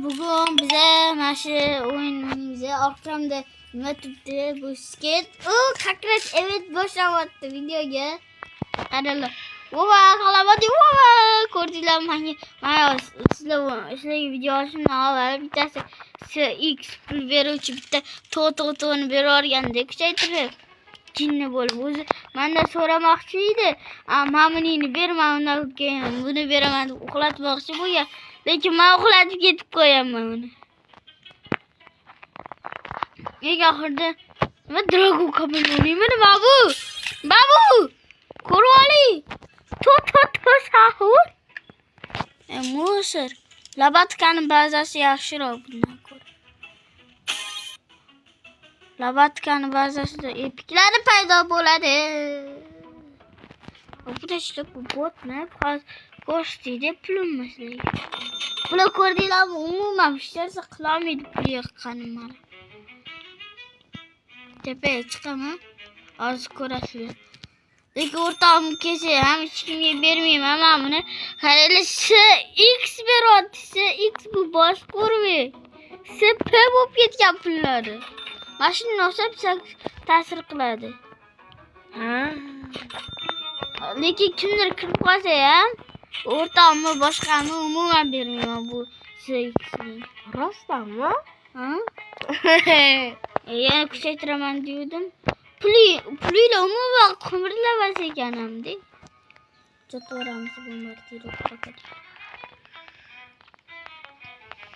bugun bize mana shu o'yinimizni oqshomda nima turibdi bu sket. Kakrat evet boshlayapti videoga. Qaralar. Vova g'alabadi vova. Ko'rdinglarmi? Mana sizlarga video olishimdan avval bittasi X pul beruvchi bitta to'ni berib yuborganda kuchaytirib jinni bo'lib o'zi mendan so'ramoqchi edi. Men bunini berman, undan keyin buni beraman deb uxlatmoqchi bo'lgan. Lekin men uxlatib ketib qo'yaman uni. Eng oxirida nima dragon kameleonimi nima bu? Babu! Ko'rib oling. Sahur. Musor. Labatkani bazasi yaxshiroq bundan ko'ra. Labatkani bazasida epiklari paydo bo'ladi. Bu tashlab bu botni ko'rsatdi pulimizni. Bular ko'rdinglarmi? Umuman hech narsa qilolmaydi pul yiqqanim mana. Tepaga chiqaman. Hozir ko'rasizlar. Lekin o'rtog'im kelsa ham hech kimga bermayman men buni. Qaranglar, X beryapti. X bu bosh ko'rmay. SP bo'lib ketgan pullari. Mashina olsa ta'sir qiladi. Lekin kimdir kirib qolsa ham o'rtog'imni boshqani umuman bermayman bu X'ni. Rostdanmi? Yana kuchaytiraman dedim. Pulinglar umuman qimirlamas ekanimda. Cho'toramiz bu martira.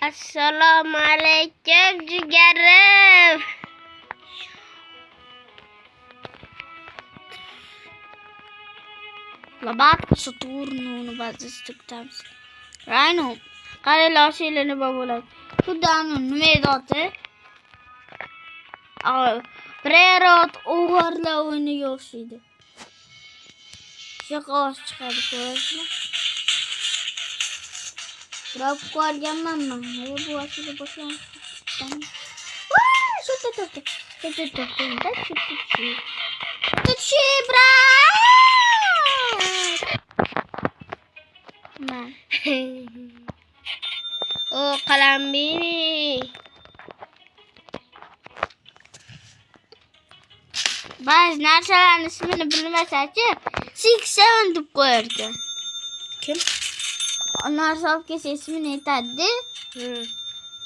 Assalomu alaykum jigarim. Labatka Saturn'unu bazası tutamiz. Rhino. Qaranglar, şeylar nima bo'ladi. Xuddi nima edi oti? Prerot o'g'irlar o'yiniga o'xshaydi. Shoqosh chiqadi, ko'rasizmi? Drop qo'yganman men. Bu asli boshlangan. O qalambini. Ba'zi narsalarning ismini bilmasa-chi, 67 deb qo'yar ekan. Kim? Narsa olib kelsa ismini aytadi.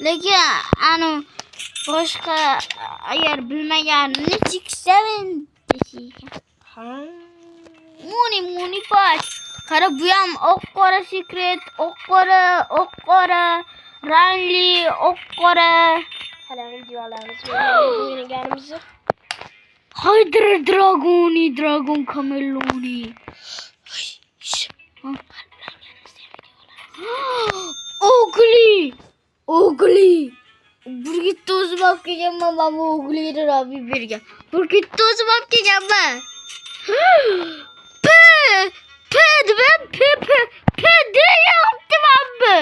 Lekin boshqa agar bilmaganini 67 deyishgan. Muni pash. Qara, bu ham oq-qora sekret, oq-qora, rangli, oq-qora. Hali videolarimiz o'ynaganimizni. Hydra Dragon Kameleoni. Ogli. Burgitni o'zim olib kelganman, men bu Ogli'ni Robbi bergan. Burgitni o'zim olib kelganman. P deyapti mana.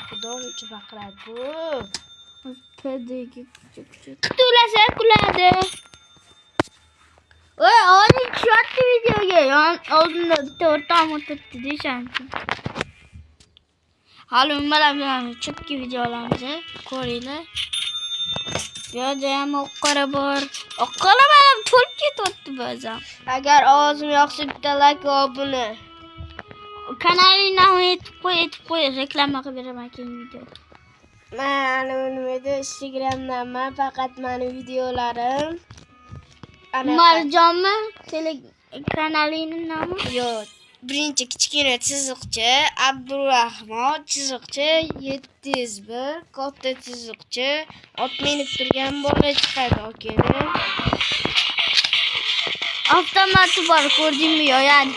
Xudo uchun baqiradi bu. Pedagi kulasa kuladi. Voy, oldin tushdi videoga. Oldinda bitta o'rtam o'tibdi deysanchi. Hali bilan chipki videolarimizni ko'ringlar. Bu yerda ham oq-qora bor. Oq-qora bilan to'lib ketyapti ba'zan. Agar ovozim yoqsa bitta like va obuna. Kanalingni aytib qo'y, reklama qilib beraman keyin video. Mana nimada Instagramdan faqat meni videolarim. Marjonmi? Kanalingning nomi? Yo'q. Birinchi kichkina chiziqcha Abdurahmon chiziqcha 701 katta chiziqcha ot minib turgan bola chiqadi okeni. Avtomati bor, ko'rdingmi yo'q?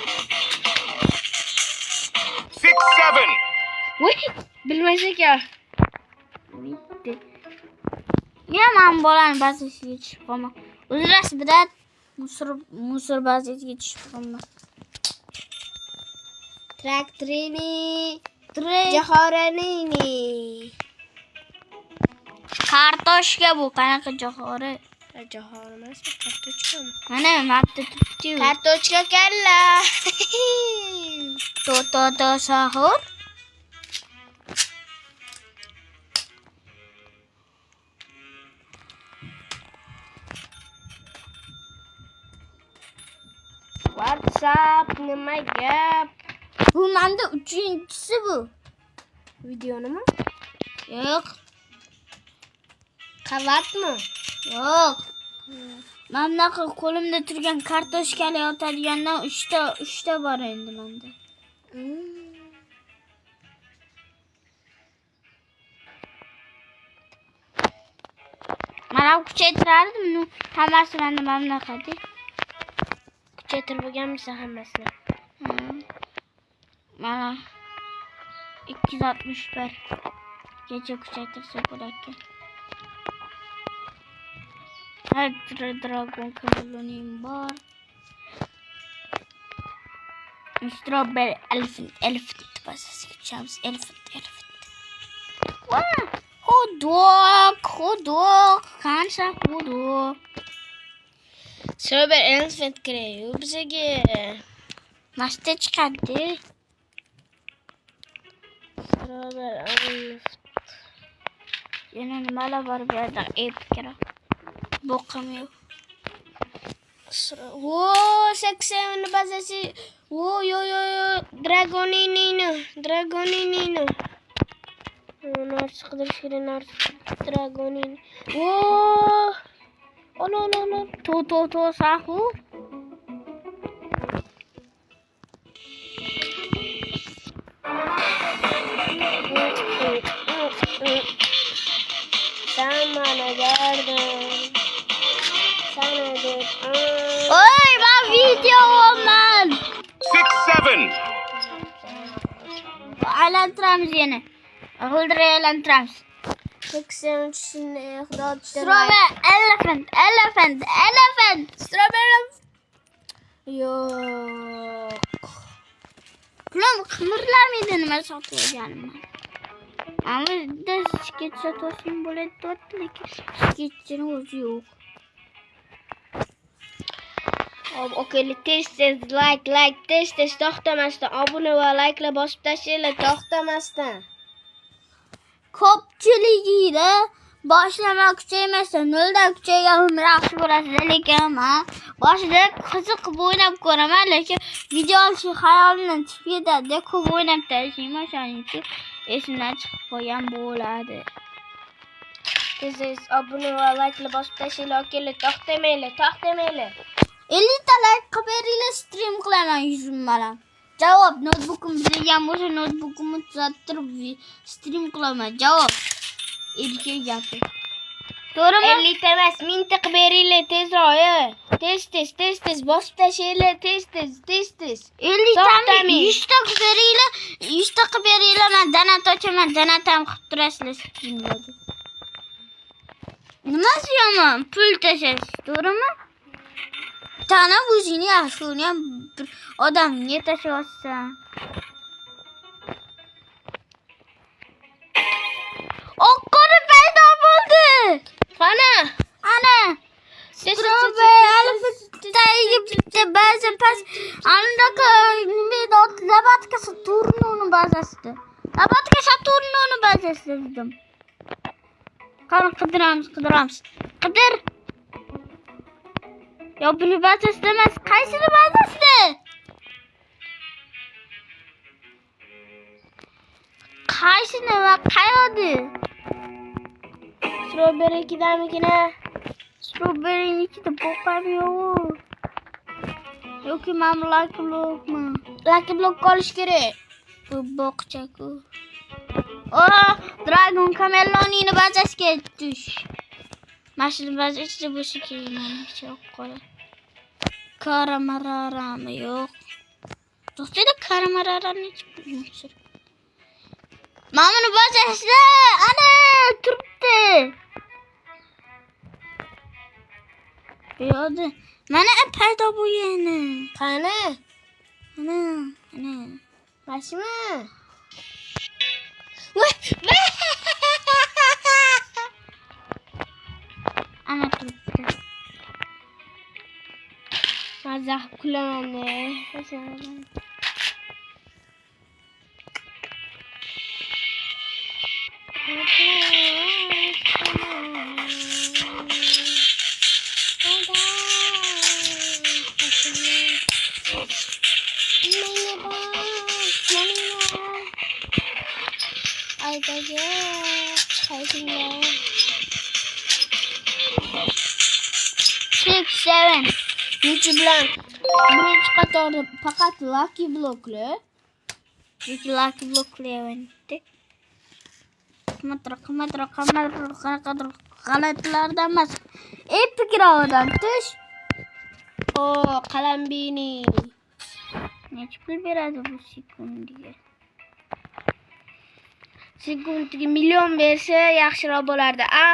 6-7. Voy, bilmasak-a. Bitti. Men bolani bazasiga tushib qolman. O'zrasi bilan musor bazasiga tushib qolman. Traktorini, jahoranini. Kartoshka bu qanaqa jahori? Jahor emasmi, kartochkami? Mana mapda turibdi. Kartochka kalla. To sahur. WhatsApp nima gap? Bu menda 3-inchisi bu. Videoni mi? Yo'q, Qavatmi? yo'q. Men bunaqa qo'limda turgan kartoshkali yotadigandan 3ta bor endi menda. Mana kuchaytirardim, hammasi menda mana bunaqada. Kuchaytirmaganmisan hammasini? Mana 261 gacha kuchaytirsa bo'larkan. Her dragon kanalı'nın var. Strawberry elephant basası geçeceğimiz elephant. Wow! Hodok. Kansa hodok. Strawberry elephant kerak bizga. Masta chiqadi. Strawberry elephant. Yana nimalar bor bu yerda ep kerak. Boqim yo'q. Wo 80 bazasi. Wo yo. Dragonini. Narsa qidirish kerak, narsa. Dragonini. Wo! Ono. To sahu. Sana gördüm. Sana dedim. Oy, ben video olmam. 6, 7. Aylantiramiz yana. Hıldırı aylantiramiz. 80 kişinin Strawberry elephant. Strawberry. Yok. Kulağım kımırlar mıydı nima satıyorcanım ben? Ama da skeç satıyorsun böyle dörtlük. Skeçin ozu yok. Okay, tez like tez to'xtamasdan obuna va like'lar bosib tashlanglar to'xtamasdan. Ko'pchiligida boshlamoqchi emasdan noldan kuchaygan yaxshi ko'rasiz, lekin men boshida qiziqib o'ynab ko'raman, lekin video olish xayolimdan chiqib ketadi. Ko'p o'ynab tashlayman, shuning uchun esimdan chiqib qolgan bo'ladi. Tez obuna va like'lar bosib tashlanglar, okeylar to'xtamanglar. 50 ta like qilib beringlar, stream qilaman 100 bilan. Javob, notebookim buzilgan bo'lsa, notebookimni tuzattirib stream qilaman. Javob. Erkak gapi. To'g'rimi? 50 ta emas, 1000 ta qilib beringlar tezroq. Tez bosib tashlanglar, tez. 50 tami 100 ta qilib beringlar, 100 ta qilib beringlar, men donat ochaman, donatam qilib turasizlar streamlarda. Nima siyaman? Pul tashlash, to'g'rimi? Tana o'zini yaxshi, uni ham bir odamga tashlayotsan. Oqqori paydo bo'ldi. Qani? Ana. Strawberry elephantdagi bitta baza past. Andaqa nima edi? Labatka Saturnoni bazasida. Labatka Saturnoni bazasida dedim. Qani qidiramiz. Qidir. Yo, buni bazasida emas, qaysini bazasida? Qaysini va qayerda? Strawberry ikidamigina. Strawberry'nikida boqam yo'q. Yoki men lucky blockmi? Lucky block olish kerak. Bu boqcha-ku. Dragon Camelonini bazasiga tush. Mashina bazasi ichida bo'lsa kerak, menimcha yo'q qoladi. Karamararami yo'q. To'xtaydi, karamararani ichib. Mamani bazasida ana turibdi. Yo'qdi. Mana paydo bo'lgani. Qani? Ana. Mashina. Ana turibdi. Mazah kulaman. qaytaga qaytinglar. 6-7. Bunchi bilan birinchi qatorda faqat Lucky blokli. Lucky blokli o'ynaydi. Qimmatroq g'alatilardan emas. Epic ravodan tush. O, Qalambini. Necha pul beradi bu sekundiga? Sekundiga million bersa yaxshiroq bo'lardi, a?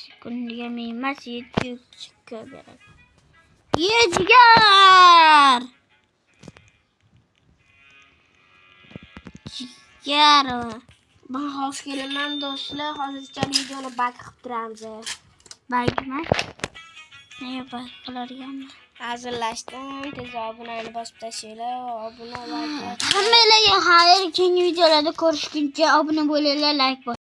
Sekundiga emas, 700 beradi. Jigar! Jigar! Ben hoş kelaman do'stlar. Hozircha videoni bak qilib turamiz. Bagmi? Nega bak qilarganman? Hazırlaşdım. Tez abunani bosib tashlanglar. Obuna like. Hammalarga xayr, keyingi videolarda ko'rishguncha obuna bo'linglar, like bosing.